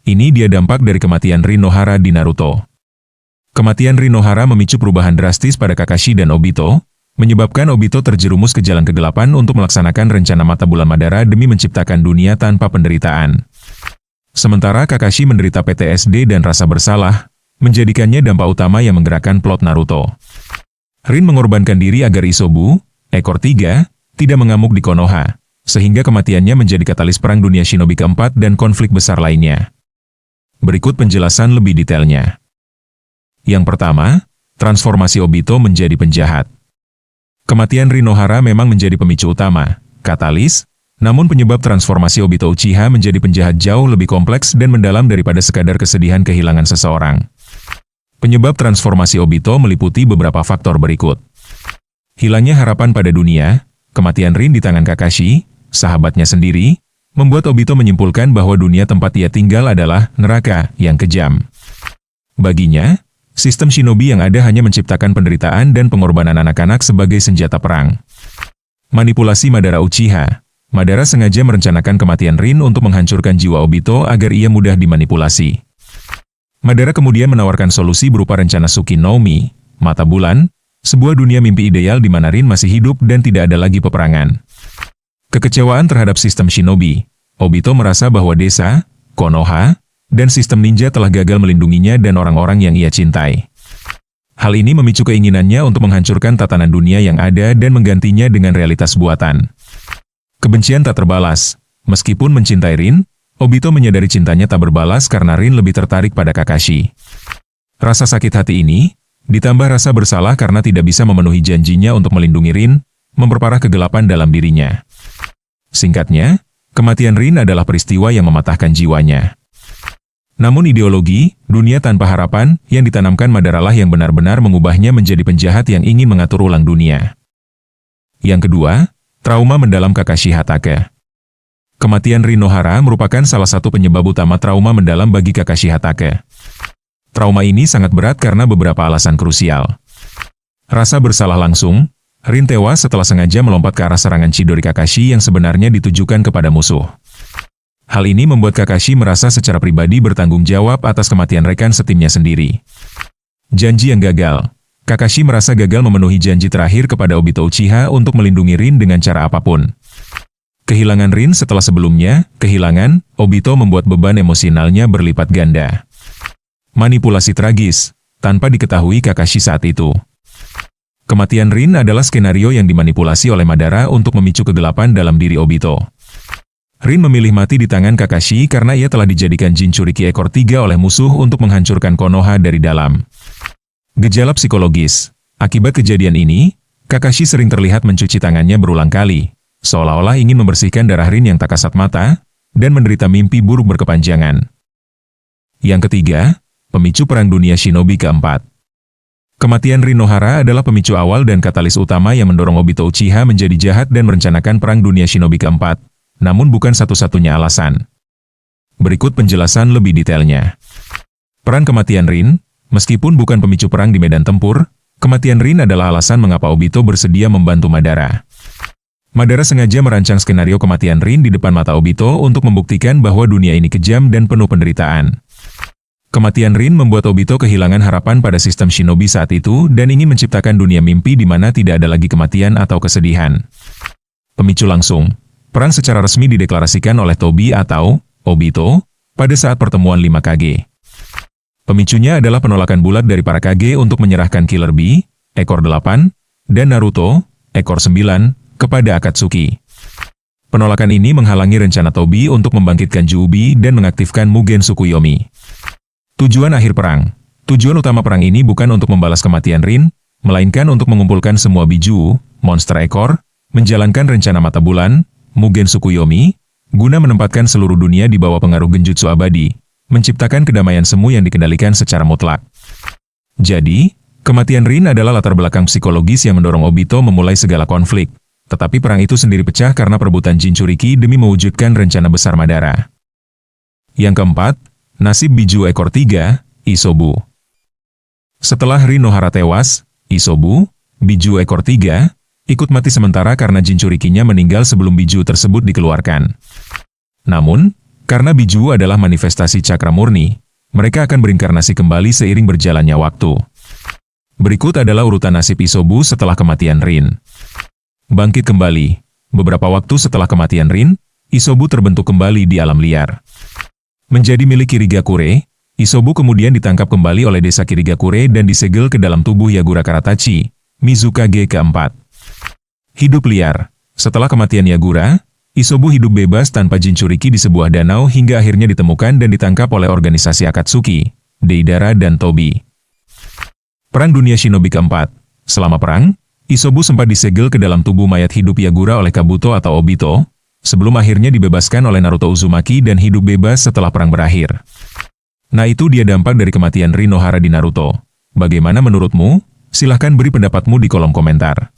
Ini dia dampak dari kematian Rin Nohara di Naruto. Kematian Rin Nohara memicu perubahan drastis pada Kakashi dan Obito, menyebabkan Obito terjerumus ke jalan kegelapan untuk melaksanakan rencana mata bulan Madara demi menciptakan dunia tanpa penderitaan. Sementara Kakashi menderita PTSD dan rasa bersalah, menjadikannya dampak utama yang menggerakkan plot Naruto. Rin mengorbankan diri agar Isobu, ekor 3, tidak mengamuk di Konoha, sehingga kematiannya menjadi katalis perang dunia shinobi keempat dan konflik besar lainnya. Berikut penjelasan lebih detailnya. Yang pertama, transformasi Obito menjadi penjahat. Kematian Rin Nohara memang menjadi pemicu utama, katalis, namun penyebab transformasi Obito Uchiha menjadi penjahat jauh lebih kompleks dan mendalam daripada sekadar kesedihan kehilangan seseorang. Penyebab transformasi Obito meliputi beberapa faktor berikut. Hilangnya harapan pada dunia, kematian Rin di tangan Kakashi, sahabatnya sendiri, membuat Obito menyimpulkan bahwa dunia tempat ia tinggal adalah neraka yang kejam. Baginya, sistem shinobi yang ada hanya menciptakan penderitaan dan pengorbanan anak-anak sebagai senjata perang. Manipulasi Madara Uchiha. Madara sengaja merencanakan kematian Rin untuk menghancurkan jiwa Obito agar ia mudah dimanipulasi. Madara kemudian menawarkan solusi berupa rencana Suki no Mi, mata bulan, sebuah dunia mimpi ideal di mana Rin masih hidup dan tidak ada lagi peperangan. Kekecewaan terhadap sistem shinobi. Obito merasa bahwa desa, Konoha, dan sistem ninja telah gagal melindunginya dan orang-orang yang ia cintai. Hal ini memicu keinginannya untuk menghancurkan tatanan dunia yang ada dan menggantinya dengan realitas buatan. Kebencian tak terbalas. Meskipun mencintai Rin, Obito menyadari cintanya tak berbalas karena Rin lebih tertarik pada Kakashi. Rasa sakit hati ini, ditambah rasa bersalah karena tidak bisa memenuhi janjinya untuk melindungi Rin, memperparah kegelapan dalam dirinya. Singkatnya, kematian Rin adalah peristiwa yang mematahkan jiwanya. Namun ideologi, dunia tanpa harapan, yang ditanamkan Madara lah yang benar-benar mengubahnya menjadi penjahat yang ingin mengatur ulang dunia. Yang kedua, trauma mendalam Kakashi Hatake. Kematian Rin Nohara merupakan salah satu penyebab utama trauma mendalam bagi Kakashi Hatake. Trauma ini sangat berat karena beberapa alasan krusial. Rasa bersalah langsung, Rin tewas setelah sengaja melompat ke arah serangan Chidori Kakashi yang sebenarnya ditujukan kepada musuh. Hal ini membuat Kakashi merasa secara pribadi bertanggung jawab atas kematian rekan setimnya sendiri. Janji yang gagal. Kakashi merasa gagal memenuhi janji terakhir kepada Obito Uchiha untuk melindungi Rin dengan cara apapun. Kehilangan Rin setelah sebelumnya, kehilangan, Obito membuat beban emosionalnya berlipat ganda. Manipulasi tragis, tanpa diketahui Kakashi saat itu. Kematian Rin adalah skenario yang dimanipulasi oleh Madara untuk memicu kegelapan dalam diri Obito. Rin memilih mati di tangan Kakashi karena ia telah dijadikan Jinchuriki ekor 3 oleh musuh untuk menghancurkan Konoha dari dalam. Gejala psikologis. Akibat kejadian ini, Kakashi sering terlihat mencuci tangannya berulang kali, seolah-olah ingin membersihkan darah Rin yang tak kasat mata, dan menderita mimpi buruk berkepanjangan. Yang ketiga, pemicu Perang Dunia Shinobi keempat. Kematian Rin Nohara adalah pemicu awal dan katalis utama yang mendorong Obito Uchiha menjadi jahat dan merencanakan Perang Dunia Shinobi keempat, namun bukan satu-satunya alasan. Berikut penjelasan lebih detailnya. Peran kematian Rin. Meskipun bukan pemicu perang di medan tempur, kematian Rin adalah alasan mengapa Obito bersedia membantu Madara. Madara sengaja merancang skenario kematian Rin di depan mata Obito untuk membuktikan bahwa dunia ini kejam dan penuh penderitaan. Kematian Rin membuat Obito kehilangan harapan pada sistem shinobi saat itu dan ingin menciptakan dunia mimpi di mana tidak ada lagi kematian atau kesedihan. Pemicu langsung. Perang secara resmi dideklarasikan oleh Tobi atau Obito pada saat pertemuan 5 Kage. Pemicunya adalah penolakan bulat dari para Kage untuk menyerahkan Killer Bee, ekor 8, dan Naruto, ekor 9, kepada Akatsuki. Penolakan ini menghalangi rencana Tobi untuk membangkitkan Juubi dan mengaktifkan Mugen Tsukuyomi. Tujuan akhir perang. Tujuan utama perang ini bukan untuk membalas kematian Rin, melainkan untuk mengumpulkan semua Biju, monster ekor, menjalankan rencana mata bulan, Mugen Tsukuyomi, guna menempatkan seluruh dunia di bawah pengaruh genjutsu abadi, menciptakan kedamaian semu yang dikendalikan secara mutlak. Jadi, kematian Rin adalah latar belakang psikologis yang mendorong Obito memulai segala konflik, tetapi perang itu sendiri pecah karena perebutan Jinchuriki demi mewujudkan rencana besar Madara. Yang keempat, nasib Biju ekor 3, Isobu. Setelah Rin Nohara tewas, Isobu, Biju ekor 3, ikut mati sementara karena Jinchurikinya meninggal sebelum Biju tersebut dikeluarkan. Namun, Karena Biju adalah manifestasi cakra murni, mereka akan berinkarnasi kembali seiring berjalannya waktu. Berikut adalah urutan nasib Isobu setelah kematian Rin. Bangkit kembali. Beberapa waktu setelah kematian Rin, Isobu terbentuk kembali di alam liar. Menjadi milik Kirigakure, Isobu kemudian ditangkap kembali oleh desa Kirigakure dan disegel ke dalam tubuh Yagura Karatachi, Mizukage keempat. Hidup liar. Setelah kematian Yagura, Isobu hidup bebas tanpa Jinchuriki di sebuah danau hingga akhirnya ditemukan dan ditangkap oleh organisasi Akatsuki, Deidara dan Tobi. Perang Dunia Shinobi keempat. Selama perang, Isobu sempat disegel ke dalam tubuh mayat hidup Yagura oleh Kabuto atau Obito, sebelum akhirnya dibebaskan oleh Naruto Uzumaki dan hidup bebas setelah perang berakhir. Nah itu dia dampak dari kematian Rin Nohara di Naruto. Bagaimana menurutmu? Silahkan beri pendapatmu di kolom komentar.